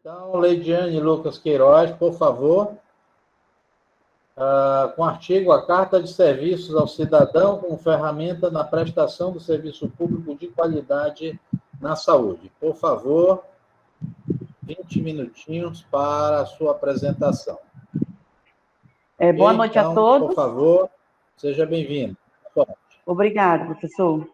Então, Leidiane Lucas Queiroz, por favor, com o artigo A Carta de Serviços ao Cidadão como ferramenta na prestação do serviço público de qualidade na saúde. Por favor, 20 minutinhos para a sua apresentação. Boa noite a todos. Por favor, seja bem-vindo. Obrigada, professor.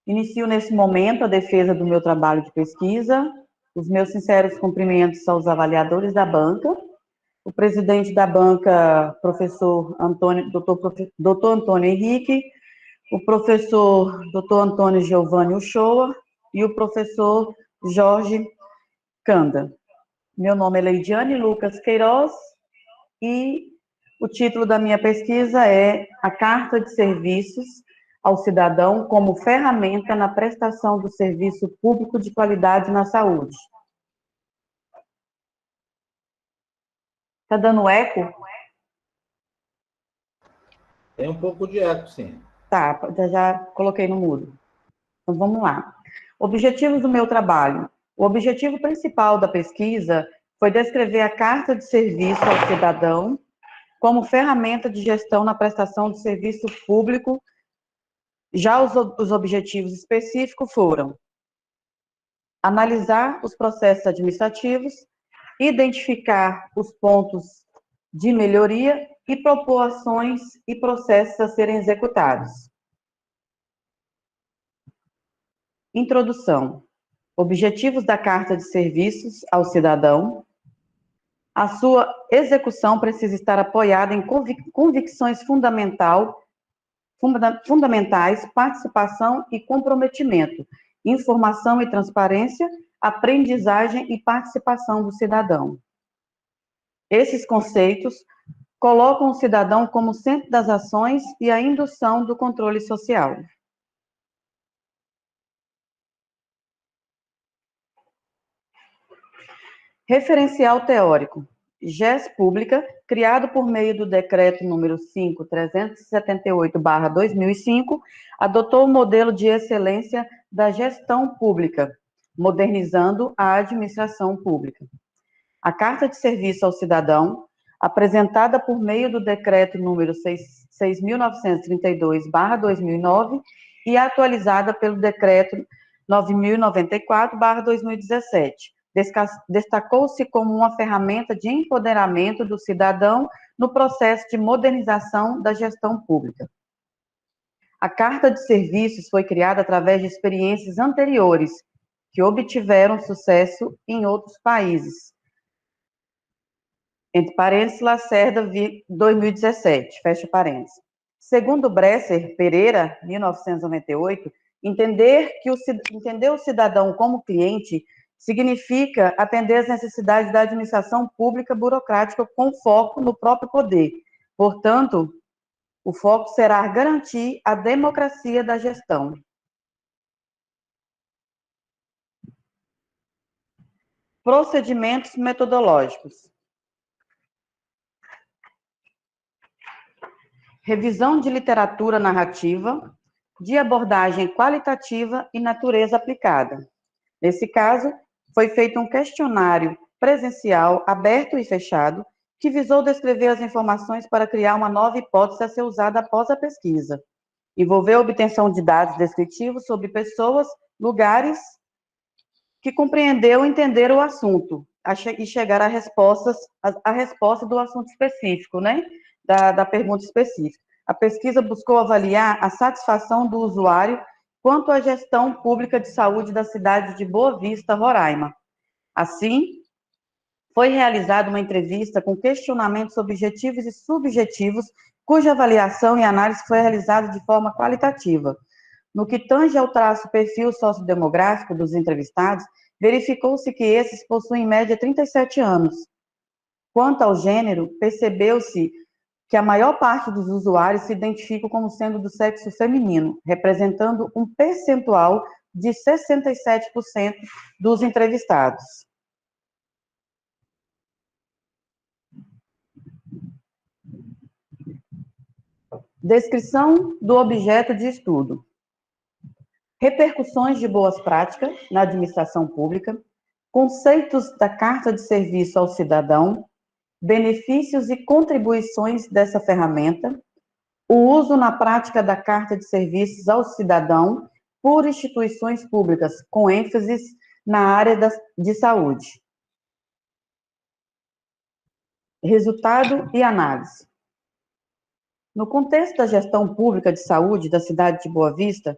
Inicio nesse momento a defesa do meu trabalho de pesquisa. Os meus sinceros cumprimentos aos avaliadores da banca, o presidente da banca, professor Antônio, doutor Antônio Henrique, o professor doutor Antônio Giovanni Uchoa e o professor Jorge Canda. Meu nome é Leidiane Lucas Queiroz e o título da minha pesquisa é A Carta de Serviços ao Cidadão como ferramenta na prestação do serviço público de qualidade na saúde. Está dando eco? Tem um pouco de eco, sim. Tá, já coloquei no mudo. Então, vamos lá. Objetivos do meu trabalho. O objetivo principal da pesquisa foi descrever a Carta de Serviço ao Cidadão como ferramenta de gestão na prestação de serviço público. Já os objetivos específicos foram analisar os processos administrativos, identificar os pontos de melhoria e propor ações e processos a serem executados. Introdução. Objetivos da Carta de Serviços ao Cidadão. A sua execução precisa estar apoiada em convicções fundamentais, participação e comprometimento, informação e transparência, aprendizagem e participação do cidadão. Esses conceitos colocam o cidadão como centro das ações e a indução do controle social. Referencial teórico. GES Pública, criado por meio do Decreto número 5.378/2005, adotou o modelo de excelência da gestão pública, modernizando a administração pública. A Carta de Serviço ao Cidadão, apresentada por meio do Decreto número 6.932/2009 e atualizada pelo Decreto 9.094/2017, destacou-se como uma ferramenta de empoderamento do cidadão no processo de modernização da gestão pública. A Carta de Serviços foi criada através de experiências anteriores que obtiveram sucesso em outros países. Entre parênteses, Lacerda, 2017, fecha parênteses. Segundo Bresser Pereira, 1998, entender o cidadão como cliente significa atender às necessidades da administração pública burocrática com foco no próprio poder. Portanto, o foco será garantir a democracia da gestão. Procedimentos metodológicos. Revisão de literatura narrativa, de abordagem qualitativa e natureza aplicada. Nesse caso, foi feito um questionário presencial, aberto e fechado, que visou descrever as informações para criar uma nova hipótese a ser usada após a pesquisa. Envolveu a obtenção de dados descritivos sobre pessoas, lugares, que compreendeu e entenderam o assunto, e chegar à resposta do assunto específico, né? Da pergunta específica. A pesquisa buscou avaliar a satisfação do usuário quanto à gestão pública de saúde da cidade de Boa Vista, Roraima. Assim, foi realizada uma entrevista com questionamentos objetivos e subjetivos, cuja avaliação e análise foi realizada de forma qualitativa. No que tange ao traço perfil sociodemográfico dos entrevistados, verificou-se que esses possuem em média 37 anos. Quanto ao gênero, percebeu-se que a maior parte dos usuários se identificam como sendo do sexo feminino, representando um percentual de 67% dos entrevistados. Descrição do objeto de estudo. Repercussões de boas práticas na administração pública, conceitos da Carta de Serviço ao Cidadão, benefícios e contribuições dessa ferramenta, o uso na prática da Carta de Serviços ao Cidadão por instituições públicas, com ênfase na área de saúde. Resultado e análise. No contexto da gestão pública de saúde da cidade de Boa Vista,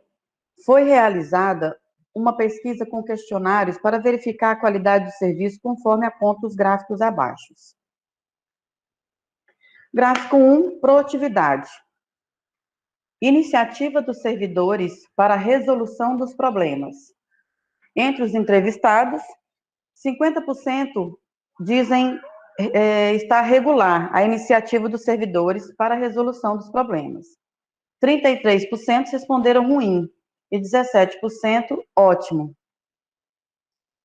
foi realizada uma pesquisa com questionários para verificar a qualidade do serviço conforme apontam os gráficos abaixo. Gráfico 1, proatividade. Iniciativa dos servidores para a resolução dos problemas. Entre os entrevistados, 50% dizem estar regular a iniciativa dos servidores para a resolução dos problemas. 33% responderam ruim e 17% ótimo.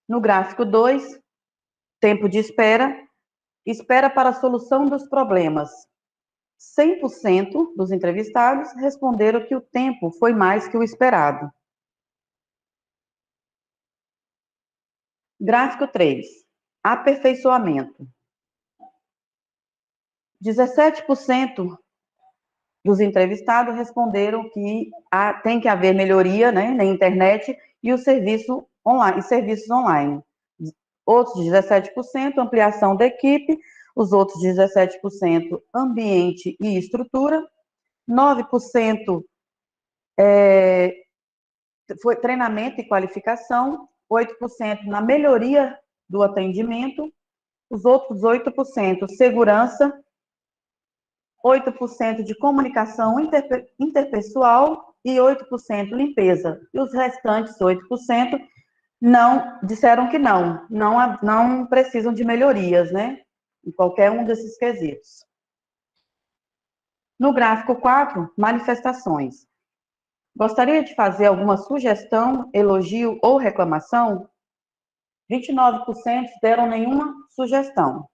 No gráfico 2, tempo de espera, espera para a solução dos problemas. 100% dos entrevistados responderam que o tempo foi mais que o esperado. Gráfico 3, aperfeiçoamento. 17% dos entrevistados responderam que tem que haver melhoria, né, na internet e o serviço online, e serviços online. Outros 17%, ampliação da equipe, os outros 17%, ambiente e estrutura, 9% foi treinamento e qualificação, 8% na melhoria do atendimento, os outros 8% segurança, 8% de comunicação interpessoal e 8% limpeza. E os restantes 8% não disseram que não precisam de melhorias, né? Em qualquer um desses quesitos. No gráfico 4, manifestações. Gostaria de fazer alguma sugestão, elogio ou reclamação? 29% deram nenhuma sugestão.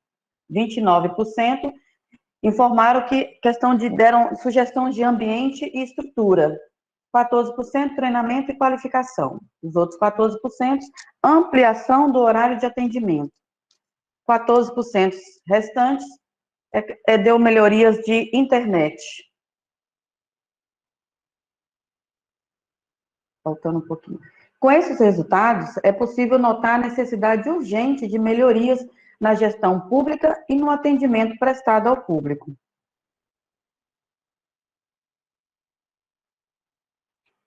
29% informaram que deram sugestão de ambiente e estrutura. 14% treinamento e qualificação. Os outros 14%, ampliação do horário de atendimento. 14% restantes deu melhorias de internet. Faltando um pouquinho. Com esses resultados, é possível notar a necessidade urgente de melhorias na gestão pública e no atendimento prestado ao público.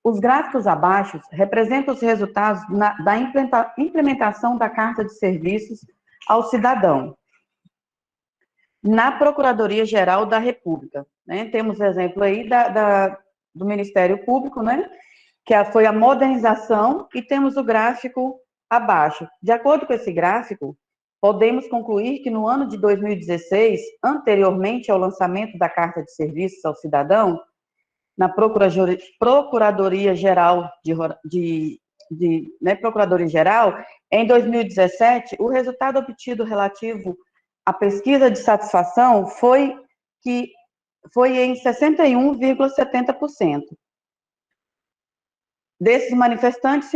Os gráficos abaixo representam os resultados da implementação da Carta de Serviços ao Cidadão na Procuradoria-Geral da República. Né? Temos exemplo aí do Ministério Público, né? Que foi a modernização, e temos o gráfico abaixo. De acordo com esse gráfico, podemos concluir que no ano de 2016, anteriormente ao lançamento da Carta de Serviços ao Cidadão, na Procuradoria-Geral Procuradoria-Geral, em 2017, o resultado obtido relativo à pesquisa de satisfação foi em 61,70%. Desses manifestantes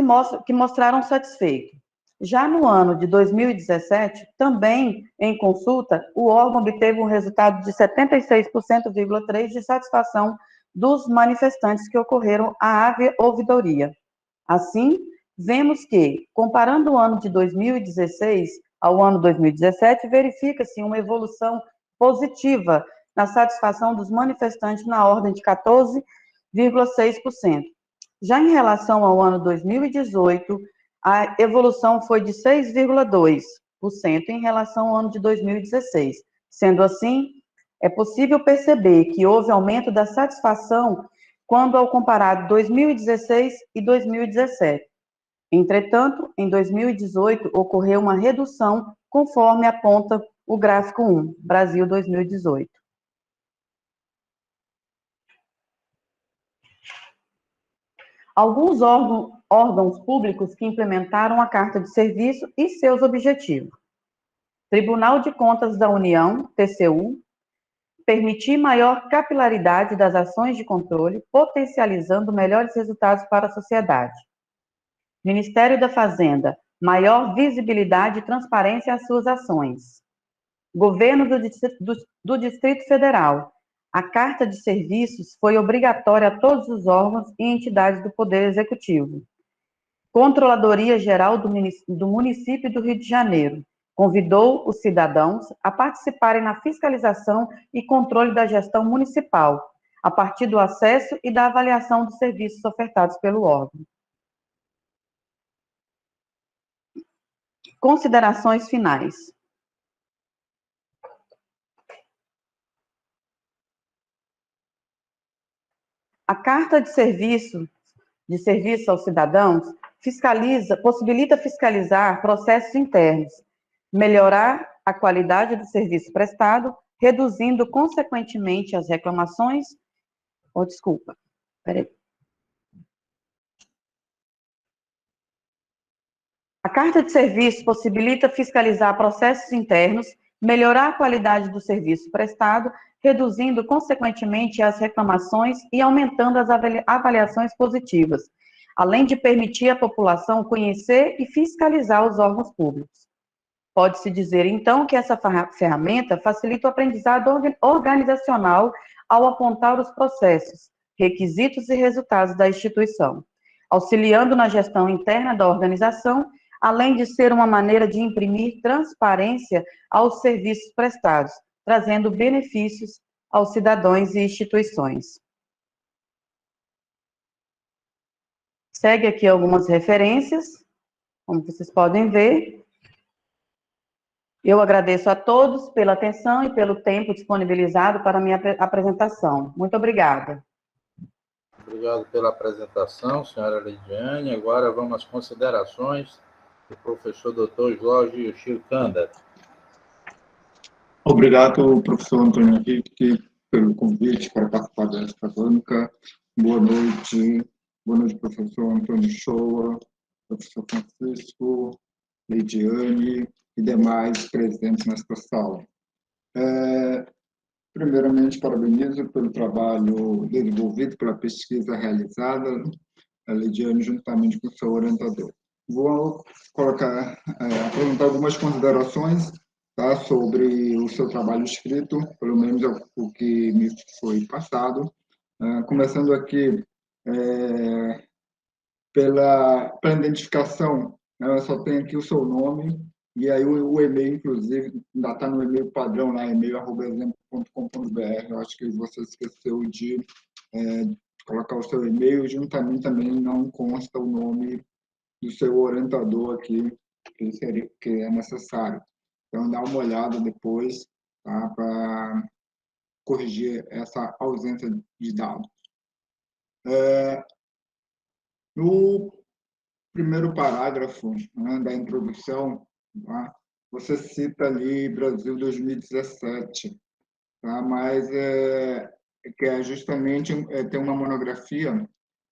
que mostraram satisfeitos. Já no ano de 2017, também em consulta, o órgão obteve um resultado de 76,3% de satisfação dos manifestantes que ocorreram à ouvidoria. Assim, vemos que, comparando o ano de 2016 ao ano 2017, verifica-se uma evolução positiva na satisfação dos manifestantes na ordem de 14,6%. Já em relação ao ano 2018, a evolução foi de 6,2% em relação ao ano de 2016. Sendo assim, é possível perceber que houve aumento da satisfação quando ao comparar 2016 e 2017. Entretanto, em 2018, ocorreu uma redução, conforme aponta o gráfico 1, Brasil 2018. Alguns órgãos públicos que implementaram a Carta de Serviço e seus objetivos. Tribunal de Contas da União, TCU, permitir maior capilaridade das ações de controle, potencializando melhores resultados para a sociedade. Ministério da Fazenda, maior visibilidade e transparência às suas ações. Governo do Distrito Federal. A Carta de Serviços foi obrigatória a todos os órgãos e entidades do Poder Executivo. Controladoria Geral do Município do Rio de Janeiro convidou os cidadãos a participarem na fiscalização e controle da gestão municipal, a partir do acesso e da avaliação dos serviços ofertados pelo órgão. Considerações finais. A Carta de Serviço aos Cidadãos possibilita fiscalizar processos internos, melhorar a qualidade do serviço prestado, reduzindo, consequentemente, as reclamações. A Carta de Serviço possibilita fiscalizar processos internos, melhorar a qualidade do serviço prestado, reduzindo, consequentemente, as reclamações e aumentando as avaliações positivas, além de permitir à população conhecer e fiscalizar os órgãos públicos. Pode-se dizer, então, que essa ferramenta facilita o aprendizado organizacional ao apontar os processos, requisitos e resultados da instituição, auxiliando na gestão interna da organização, além de ser uma maneira de imprimir transparência aos serviços prestados, trazendo benefícios aos cidadãos e instituições. Segue aqui algumas referências, como vocês podem ver. Eu agradeço a todos pela atenção e pelo tempo disponibilizado para a minha apresentação. Muito obrigada. Obrigado pela apresentação, senhora Lidiane. Agora vamos às considerações do professor Dr. Jorge Yoshiro Kanda. Obrigado, professor Antônio Henrique, pelo convite para participar desta banca. Boa noite, professor Antônio Shoa, professor Francisco, Lidiane e demais presentes nesta sala. Primeiramente, parabenizo pelo trabalho desenvolvido, pela pesquisa realizada, a Lidiane juntamente com o seu orientador. Vou apresentar algumas considerações, tá, sobre o seu trabalho escrito, pelo menos o que me foi passado. Começando aqui pela identificação, eu só tenho aqui o seu nome, e aí o e-mail, inclusive, ainda está no e-mail padrão lá, e-mail@exemplo.com.br. Eu acho que você esqueceu de colocar o seu e-mail, juntamente também não consta o nome do seu orientador aqui, que é necessário. Então, dá uma olhada depois, tá, para corrigir essa ausência de dados. No primeiro parágrafo, né, da introdução, tá, você cita ali Brasil 2017, tá, mas que é justamente tem uma monografia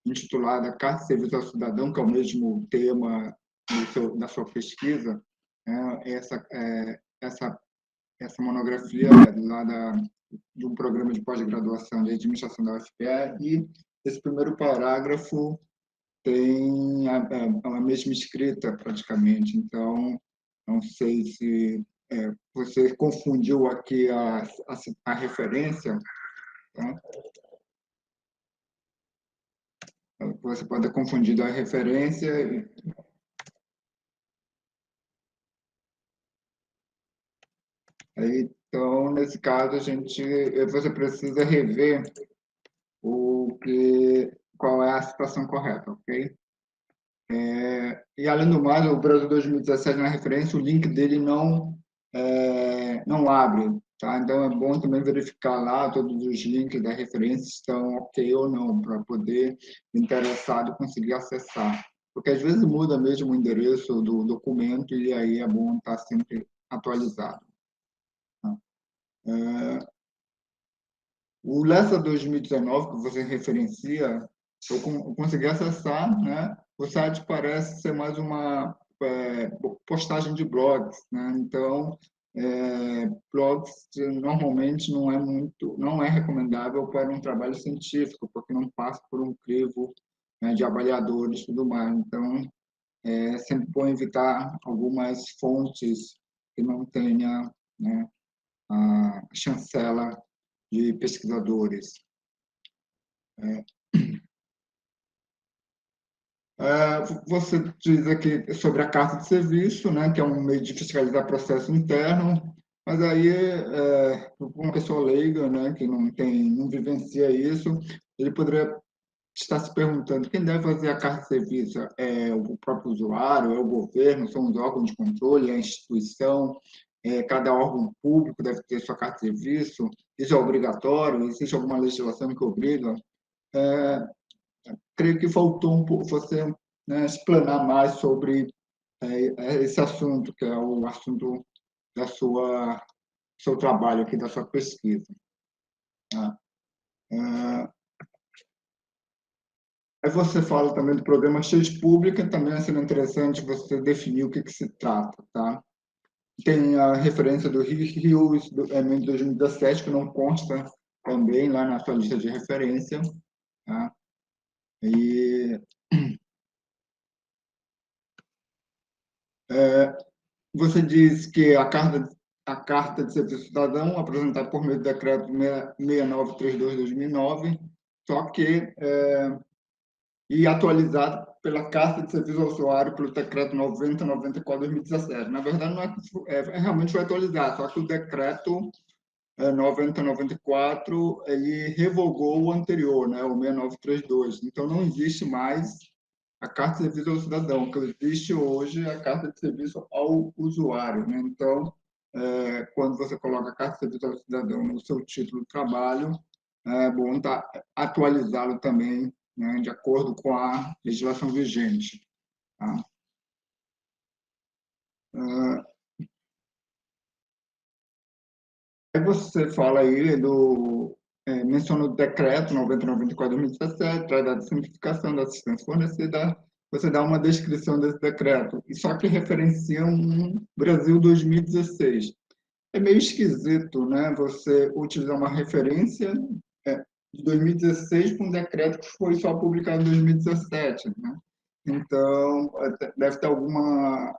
intitulada Carta de Serviço ao Cidadão, que é o mesmo tema da sua pesquisa. Essa monografia é lá de um programa de pós-graduação de administração da UFPE, e esse primeiro parágrafo tem a mesma escrita, praticamente. Então, não sei se você confundiu aqui a referência, tá? Você pode ter confundido a referência. Então, nesse caso, você precisa rever qual é a situação correta, ok? E, além do mais, o Brasil 2017, na referência, o link dele não abre, tá? Então, é bom também verificar lá todos os links da referência estão ok ou não, para poder o interessado conseguir acessar. Porque, às vezes, muda mesmo o endereço do documento, e aí é bom estar sempre atualizado. O Lessa 2019, que você referencia, eu consegui acessar, né? O site parece ser mais uma postagem de blogs, né? Então, blogs normalmente não é recomendável para um trabalho científico, porque não passa por um crivo, né, de avaliadores e tudo mais. Então, é sempre bom evitar algumas fontes que não tenha, né, a chancela de pesquisadores. Você diz aqui sobre a carta de serviço, né, que é um meio de fiscalizar processo interno, mas aí, uma pessoa leiga, né, que não vivencia isso, ele poderia estar se perguntando quem deve fazer a carta de serviço é o próprio usuário, é o governo, são os órgãos de controle, é a instituição, cada órgão público deve ter sua carta de serviço, isso é obrigatório, existe alguma legislação que obriga? Creio que faltou um pouco você, né, explanar mais sobre esse assunto, que é o assunto da seu trabalho aqui, da sua pesquisa. Tá? Aí você fala também do programa Rede Pública, também seria interessante você definir o que se trata, tá? Tem a referência do Rios do Enem 2017, que não consta também lá na sua lista de referência, tá? E você diz que a carta de serviço cidadão, apresentada por meio do decreto 6932/2009, só que e atualizada pela Carta de Serviço ao Usuário pelo Decreto 9094/2017. Na verdade, não realmente foi atualizado, só que o Decreto 9094 ele revogou o anterior, né, o 6932. Então, não existe mais a Carta de Serviço ao Cidadão. O que existe hoje é a Carta de Serviço ao Usuário, né? Então, quando você coloca a Carta de Serviço ao Cidadão no seu título de trabalho, é bom atualizá-lo também, né, de acordo com a legislação vigente. Tá? Aí você fala aí menciona o decreto 9094/2017, traz a simplificação da assistência fornecida, você dá uma descrição desse decreto, e só que referencia um Brasil 2016. É meio esquisito, né, você utilizar uma referência de 2016 para um decreto que foi só publicado em 2017, né? Então, deve ter alguma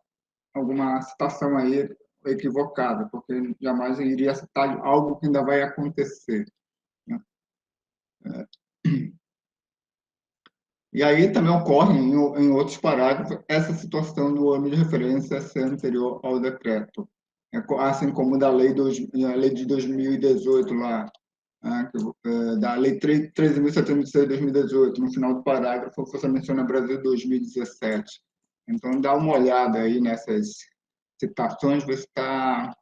citação aí equivocada, porque jamais iria citar algo que ainda vai acontecer, né? E aí também ocorre em outros parágrafos essa situação do ano de referência ser anterior ao decreto, assim como a lei de 2018 lá, né, da lei 13.706 de 2018, no final do parágrafo você menciona Brasil 2017. Então dá uma olhada aí nessas citações, ver se está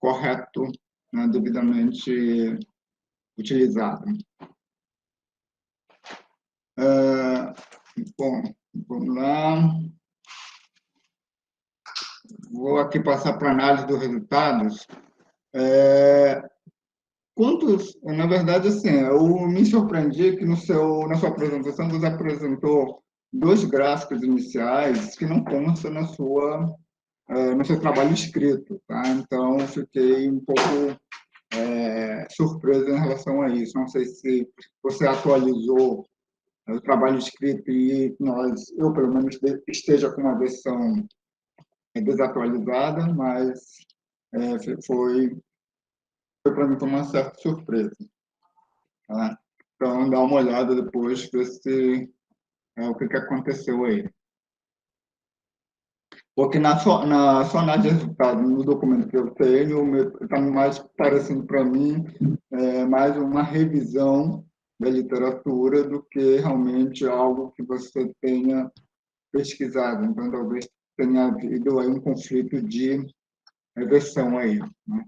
correto, né, devidamente utilizado. Bom, vamos lá. Vou aqui passar para a análise dos resultados. Na verdade, assim, eu me surpreendi que na sua apresentação você apresentou 2 gráficos iniciais que não constam no seu trabalho escrito, tá? Então, fiquei um pouco surpreso em relação a isso. Não sei se você atualizou o trabalho escrito e eu pelo menos esteja com uma versão desatualizada, mas foi para mim uma certa surpresa. Tá? Então, dá uma olhada depois, ver se o que aconteceu aí. Porque na sua análise de resultado, no documento que eu tenho, está mais parecendo para mim mais uma revisão da literatura do que realmente algo que você tenha pesquisado. Então, talvez tenha havido aí um conflito de versão aí, né?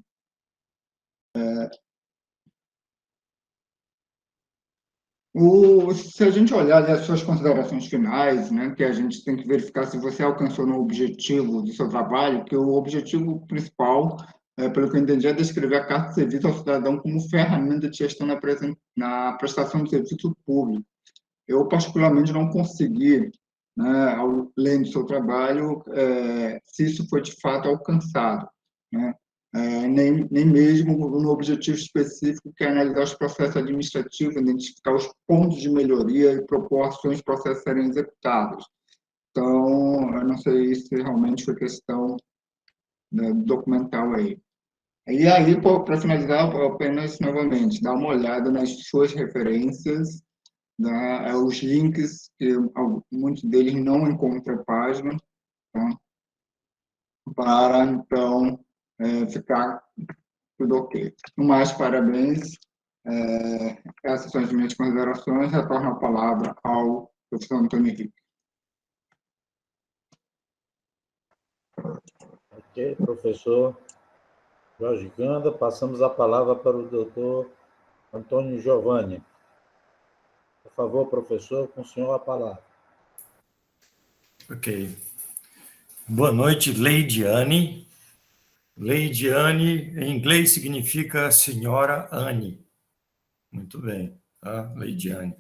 Se a gente olhar as suas considerações finais, né, que a gente tem que verificar se você alcançou no objetivo do seu trabalho, que o objetivo principal, pelo que eu entendi, é descrever a Carta de Serviço ao Cidadão como ferramenta de gestão na prestação de serviço público. Eu, particularmente, não consegui, né, lendo o seu trabalho, se isso foi de fato alcançado, né? Nem mesmo no objetivo específico, que é analisar os processos administrativos, identificar os pontos de melhoria e propor ações para os processos serem executados. Então, eu não sei se realmente foi questão, né, documental aí. E aí, para finalizar, eu apenas novamente dar uma olhada nas suas referências, né, os links, que muitos deles não encontram a página, tá? Para então ficar tudo ok. No mais, parabéns. Essas são as minhas considerações. Retorno a palavra ao professor Antônio Henrique. Ok, professor Jorge Ganda. Passamos a palavra para o doutor Antônio Giovanni. Por favor, professor, com o senhor a palavra. Ok. Boa noite, Lady Anne. Lady Anne, em inglês, significa senhora Anne. Muito bem, tá? Lady Anne.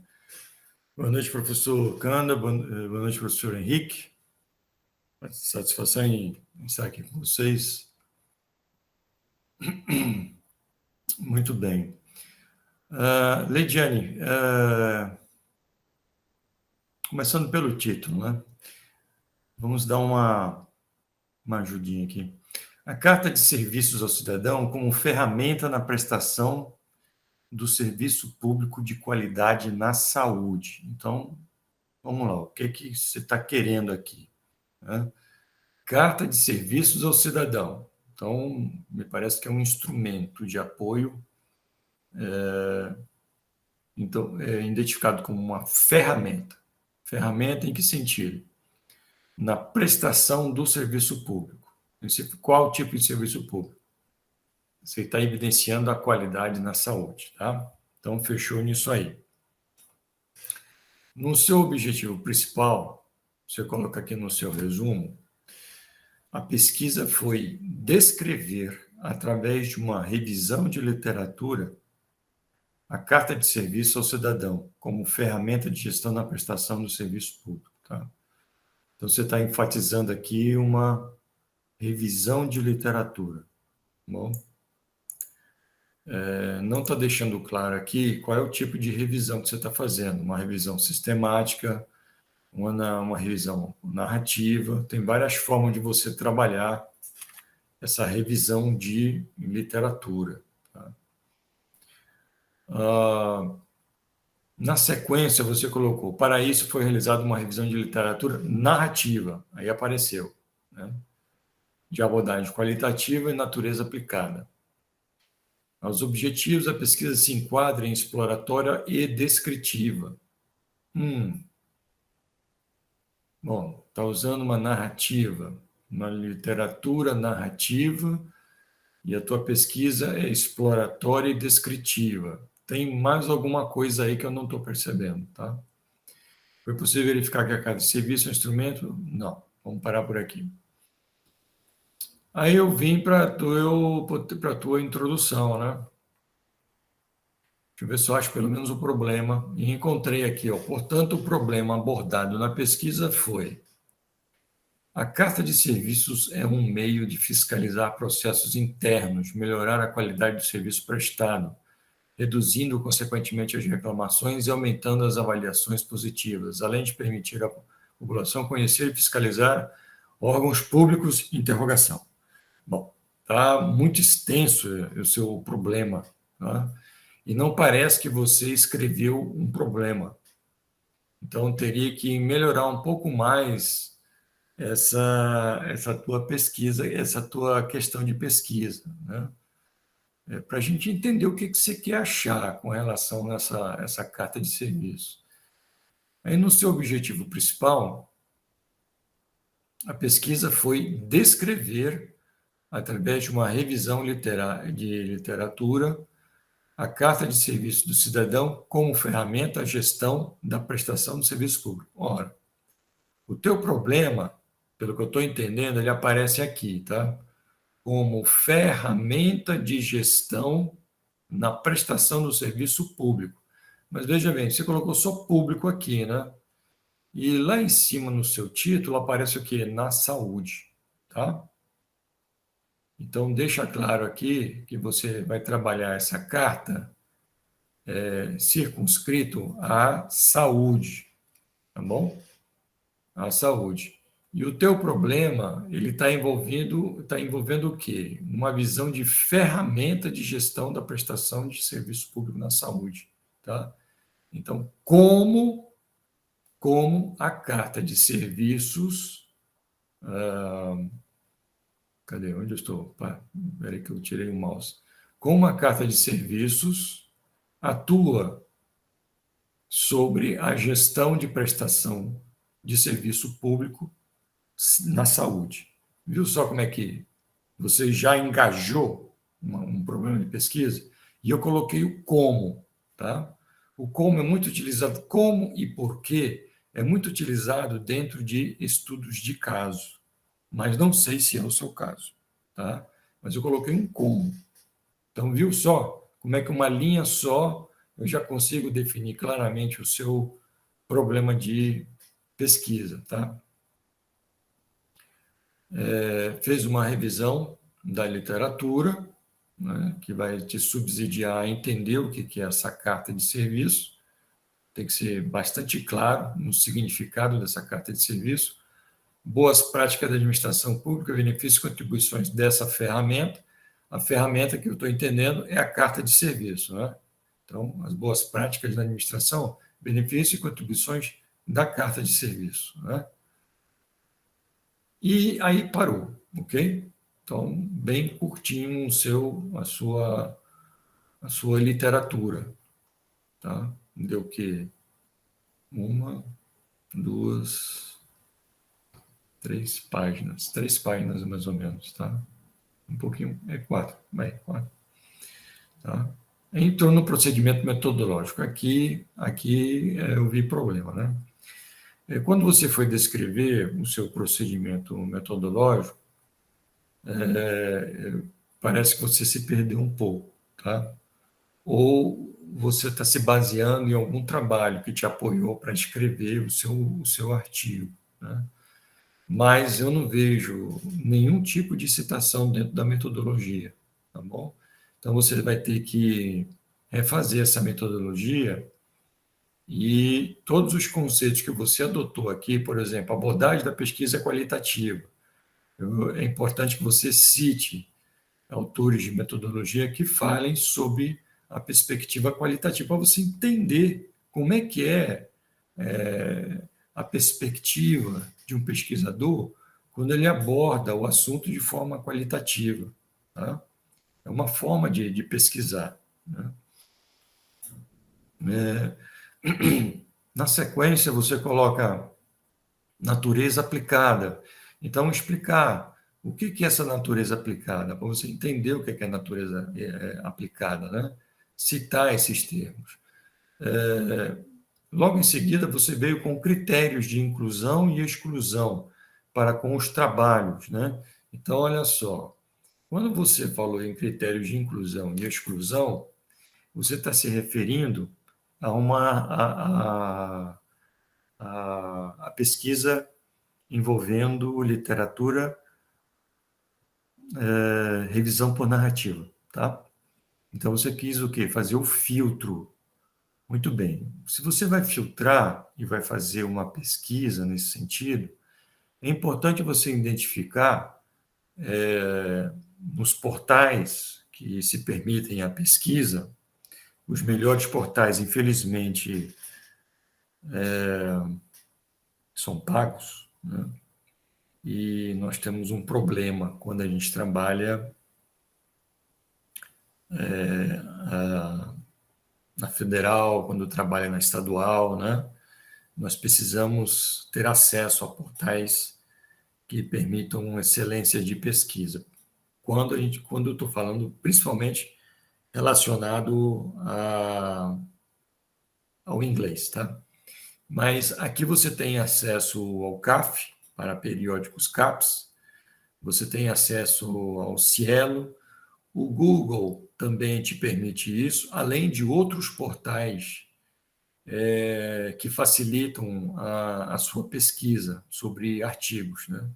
Boa noite, professor Ganda. Boa noite, professor Henrique. Satisfação em estar aqui com vocês. Muito bem. Lady Anne, começando pelo título, né? Vamos dar uma ajudinha aqui. A Carta de Serviços ao Cidadão como ferramenta na prestação do serviço público de qualidade na saúde. Então, vamos lá, o que você está querendo aqui, né? Carta de Serviços ao Cidadão. Então, me parece que é um instrumento de apoio, então, identificado como uma ferramenta. Ferramenta em que sentido? Na prestação do serviço público. Qual tipo de serviço público? Você está evidenciando a qualidade na saúde, tá? Então, fechou nisso aí. No seu objetivo principal, você coloca aqui no seu resumo, a pesquisa foi descrever, através de uma revisão de literatura, a Carta de Serviço ao Cidadão como ferramenta de gestão na prestação do serviço público. Tá? Então, você está enfatizando aqui uma revisão de literatura. Bom, não está deixando claro aqui qual é o tipo de revisão que você está fazendo. Uma revisão sistemática, uma revisão narrativa. Tem várias formas de você trabalhar essa revisão de literatura. Tá? Na sequência, você colocou, para isso foi realizada uma revisão de literatura narrativa, aí apareceu, né? De abordagem qualitativa e natureza aplicada. Aos objetivos, a pesquisa se enquadra em exploratória e descritiva. Bom, está usando uma narrativa, uma literatura narrativa, e a tua pesquisa é exploratória e descritiva. Tem mais alguma coisa aí que eu não estou percebendo, tá? Foi possível verificar que a carta de serviço é um instrumento? Não. Vamos parar por aqui. Aí eu vim para a tua introdução, né? Deixa eu ver se eu acho pelo menos o problema. E encontrei aqui, ó. Portanto, o problema abordado na pesquisa foi: a carta de serviços é um meio de fiscalizar processos internos, melhorar a qualidade do serviço prestado, reduzindo, consequentemente, as reclamações e aumentando as avaliações positivas, além de permitir à população conhecer e fiscalizar órgãos públicos, interrogação. Bom, está muito extenso o seu problema, tá? E não parece que você escreveu um problema. Então, teria que melhorar um pouco mais essa tua pesquisa, essa tua questão de pesquisa, né? Para a gente entender o que você quer achar com relação a essa carta de serviço. Aí, no seu objetivo principal, a pesquisa foi descrever, através de uma revisão de literatura, a Carta de Serviço do Cidadão como ferramenta à gestão da prestação do serviço público. Ora, o teu problema, pelo que eu estou entendendo, ele aparece aqui, tá? Como ferramenta de gestão na prestação do serviço público. Mas veja bem, você colocou só público aqui, né? E lá em cima, no seu título, aparece o quê? Na saúde, tá? Então, deixa claro aqui que você vai trabalhar essa carta circunscrito à saúde, tá bom? à saúde. E o teu problema, ele está envolvendo o quê? Uma visão de ferramenta de gestão da prestação de serviço público na saúde, tá? Então, como a carta de serviços... cadê? Onde eu estou? Espera aí que eu tirei o mouse. Como a carta de serviços atua sobre a gestão de prestação de serviço público na saúde. Viu só como é que você já engajou um problema de pesquisa? E eu coloquei o como, tá? O como é muito utilizado, como e por quê é muito utilizado dentro de estudos de caso, mas não sei se é o seu caso, tá? Mas eu coloquei um como. Então, viu só como é que uma linha só eu já consigo definir claramente o seu problema de pesquisa, tá? Fez uma revisão da literatura, né, que vai te subsidiar a entender o que é essa carta de serviço. Tem que ser bastante claro no significado dessa carta de serviço. Boas práticas da administração pública, benefícios e contribuições dessa ferramenta. A ferramenta que eu estou entendendo é a carta de serviço, né? Então, as boas práticas da administração, benefícios e contribuições da carta de serviço, né? E aí parou, ok? Então, bem curtinho a sua literatura, tá? Deu o quê? 1, 2, 3 páginas. 3 páginas, mais ou menos, tá? Um pouquinho, 4, vai, 4. Tá? Entrou no procedimento metodológico. Aqui eu vi problema, né? Quando você foi descrever o seu procedimento metodológico, parece que você se perdeu um pouco, tá? Ou você está se baseando em algum trabalho que te apoiou para escrever o seu artigo, né? Mas eu não vejo nenhum tipo de citação dentro da metodologia, tá bom? Então, você vai ter que refazer essa metodologia e todos os conceitos que você adotou aqui, por exemplo, a abordagem da pesquisa qualitativa. É importante que você cite autores de metodologia que falem sobre a perspectiva qualitativa, para você entender como é que é a perspectiva de um pesquisador quando ele aborda o assunto de forma qualitativa, tá? É uma forma de pesquisar, né? Na sequência, você coloca natureza aplicada. Então, explicar o que é essa natureza aplicada, para você entender o que é a natureza aplicada, né? Citar esses termos. Logo em seguida, você veio com critérios de inclusão e exclusão para com os trabalhos, né? Então, olha só, quando você falou em critérios de inclusão e exclusão, você está se referindo a pesquisa envolvendo literatura, revisão por narrativa, tá? Então, você quis o quê? Fazer o filtro. Muito bem. Se você vai filtrar e vai fazer uma pesquisa nesse sentido, é importante você identificar nos portais que se permitem a pesquisa, os melhores portais, infelizmente, são pagos, né? E nós temos um problema quando a gente trabalha na federal, quando trabalha na estadual, né? Nós precisamos ter acesso a portais que permitam excelência de pesquisa. Quando eu estou falando, principalmente relacionado ao inglês, tá? Mas aqui você tem acesso ao CAF, para periódicos CAPES, você tem acesso ao Cielo, o Google também te permite isso, além de outros portais que facilitam a sua pesquisa sobre artigos, né?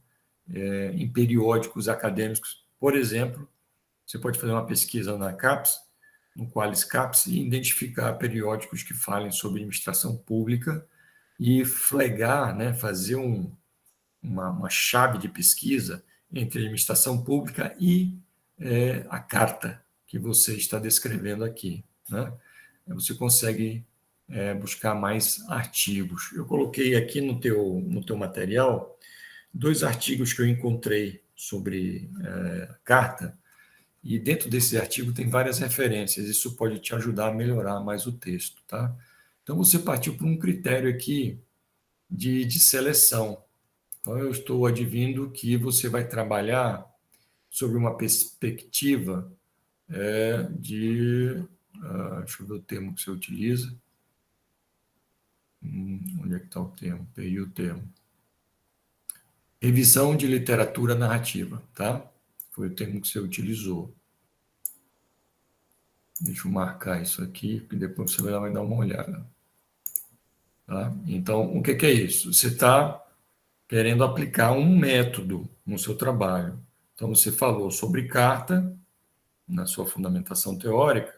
Em periódicos acadêmicos. Por exemplo, você pode fazer uma pesquisa na CAPES, no Qualis CAPES, e identificar periódicos que falem sobre administração pública e flagar, né, fazer uma chave de pesquisa entre a administração pública e a carta que você está descrevendo aqui, né? Você consegue buscar mais artigos. Eu coloquei aqui no teu material 2 artigos que eu encontrei sobre carta, e dentro desse artigo tem várias referências. Isso pode te ajudar a melhorar mais o texto, tá? Então, você partiu para um critério aqui de seleção. Então, eu estou advindo que você vai trabalhar sobre uma perspectiva deixa eu ver o termo que você utiliza. Onde é que está o termo? Peguei o termo. Revisão de literatura narrativa, tá? Foi o termo que você utilizou. Deixa eu marcar isso aqui, que depois você vai dar uma olhada. Tá? Então, o que é isso? Você está querendo aplicar um método no seu trabalho. Então, você falou sobre carta, na sua fundamentação teórica,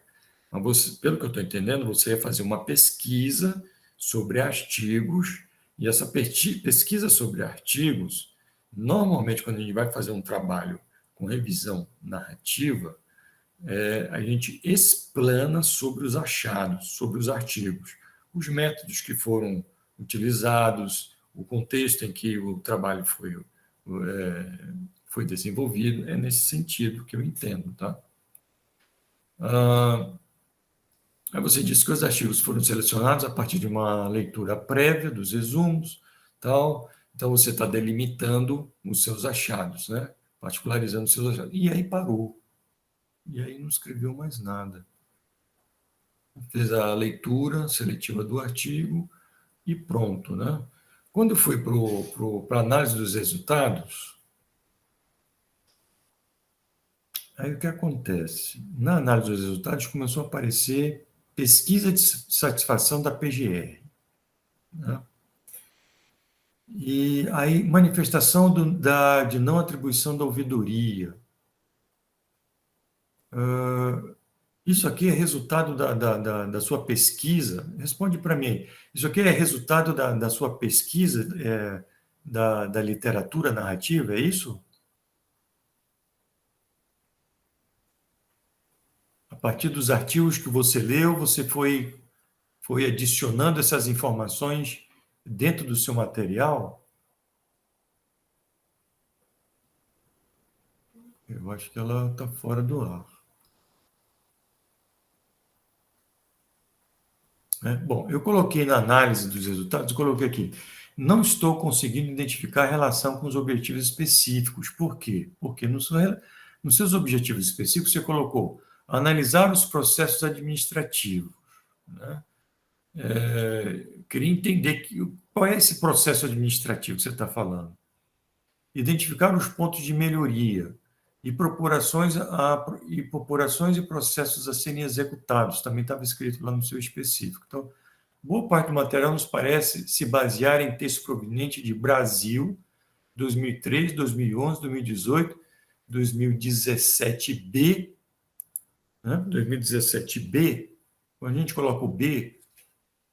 mas você, pelo que eu estou entendendo, você ia fazer uma pesquisa sobre artigos, e essa pesquisa sobre artigos, normalmente, quando a gente vai fazer um trabalho com revisão narrativa, a gente explana sobre os achados, sobre os artigos, os métodos que foram utilizados, o contexto em que o trabalho foi desenvolvido, é nesse sentido que eu entendo, tá? Aí você disse que os artigos foram selecionados a partir de uma leitura prévia dos resumos, tal. Então, você está delimitando os seus achados, né? Particularizando os seus achados. E aí parou. E aí não escreveu mais nada. Fez a leitura seletiva do artigo e pronto, né? Quando foi para a análise dos resultados, aí o que acontece? Na análise dos resultados começou a aparecer pesquisa de satisfação da PGR, né? E aí manifestação de não atribuição da ouvidoria. Isso aqui é resultado da sua pesquisa? Responde para mim. Isso aqui é resultado da sua pesquisa da literatura narrativa, é isso? A partir dos artigos que você leu, você foi adicionando essas informações dentro do seu material? Eu acho que ela está fora do ar. Bom, eu coloquei na análise dos resultados, eu coloquei aqui, não estou conseguindo identificar a relação com os objetivos específicos. Por quê? Porque nos seus objetivos específicos você colocou analisar os processos administrativos, né? Queria entender qual é esse processo administrativo que você está falando. Identificar os pontos de melhoria e proporções e processos a serem executados. Também estava escrito lá no seu específico. Então, boa parte do material nos parece se basear em texto proveniente de Brasil, 2003, 2011, 2018, 2017B. Né? 2017B, quando a gente coloca o B,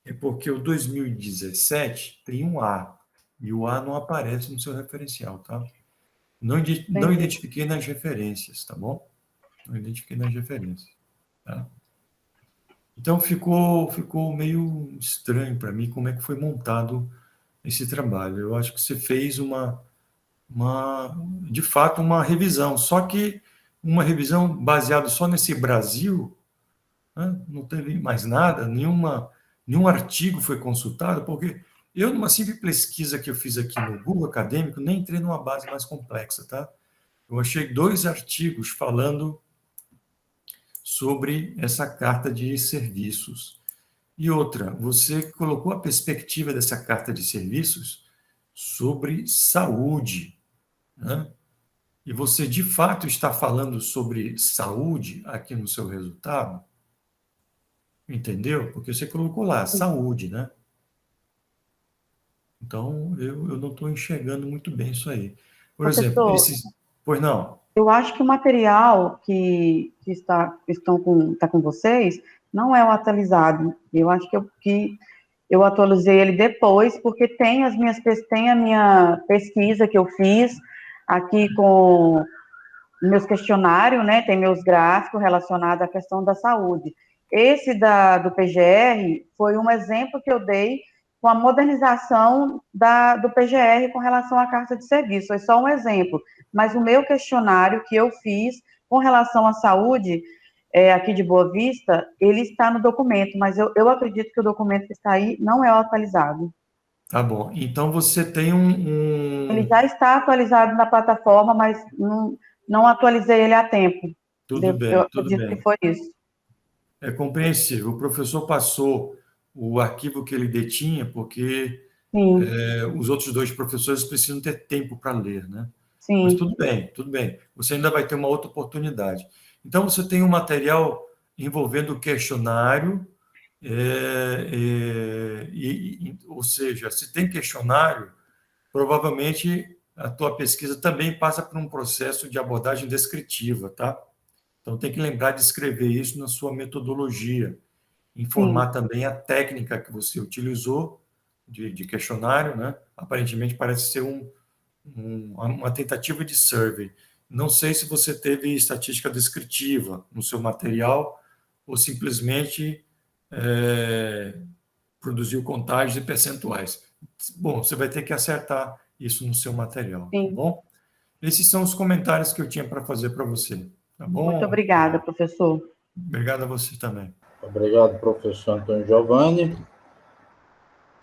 é porque o 2017 tem um A, e o A não aparece no seu referencial, tá? Não identifiquei nas referências, tá bom? Não identifiquei nas referências, tá? Então, ficou meio estranho para mim como é que foi montado esse trabalho. Eu acho que você fez de fato, uma revisão, só que uma revisão baseada só nesse Brasil, né? Não teve mais nada, nenhum artigo foi consultado, porque eu, numa simples pesquisa que eu fiz aqui no Google Acadêmico, nem entrei numa base mais complexa, tá? Eu achei 2 artigos falando sobre essa carta de serviços. E outra, você colocou a perspectiva dessa carta de serviços sobre saúde, né? E você, de fato, está falando sobre saúde aqui no seu resultado? Entendeu? Porque você colocou lá, saúde, né? Então, eu não estou enxergando muito bem isso aí. Por exemplo, Pois não? Eu acho que o material que está com vocês não é o atualizado. Eu acho que Eu atualizei ele depois, porque tem a minha pesquisa que eu fiz aqui com meus questionários, né? Tem meus gráficos relacionados à questão da saúde. Esse do PGR foi um exemplo que eu dei com a modernização do PGR com relação à carta de serviço. Foi só um exemplo. Mas o meu questionário que eu fiz com relação à saúde, aqui de Boa Vista, ele está no documento, mas eu acredito que o documento que está aí não é atualizado. Tá bom. Então, você tem Ele já está atualizado na plataforma, mas não atualizei ele a tempo. Tudo Eu bem, tudo acredito que bem. foi isso. É compreensível. O professor passou o arquivo que ele detinha, porque Sim, os outros dois professores precisam ter tempo para ler, né? Mas sim, tudo bem, tudo bem. Você ainda vai ter uma outra oportunidade. Então, você tem um material envolvendo o questionário, ou seja, se tem questionário, provavelmente a tua pesquisa também passa por um processo de abordagem descritiva, tá? Então, tem que lembrar de escrever isso na sua metodologia, sim, informar também a técnica que você utilizou de questionário, né? Aparentemente parece ser uma tentativa de survey. Não sei se você teve estatística descritiva no seu material ou simplesmente produziu contagens e percentuais. Bom, você vai ter que acertar isso no seu material, tá sim. bom? Esses são os comentários que eu tinha para fazer para você, tá Muito bom? obrigada, professor. Obrigado a você também. Obrigado, professor Antônio Giovanni,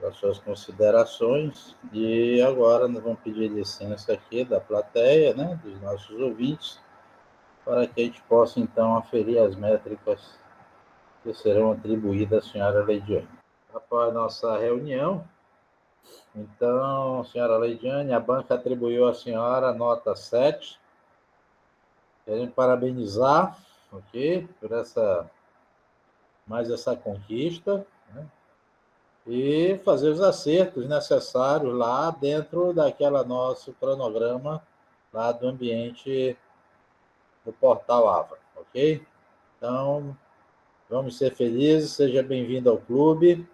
pelas suas considerações. E agora nós vamos pedir licença aqui da plateia, né, dos nossos ouvintes, para que a gente possa, então, aferir as métricas que serão atribuídas à senhora Leidiane. Após a nossa reunião, então, senhora Leidiane, a banca atribuiu à senhora nota 7. Queremos parabenizar, ok, por mais essa conquista, né? E fazer os acertos necessários lá dentro daquela nosso cronograma lá do ambiente do portal AVA, ok? Então, vamos ser felizes, seja bem-vindo ao clube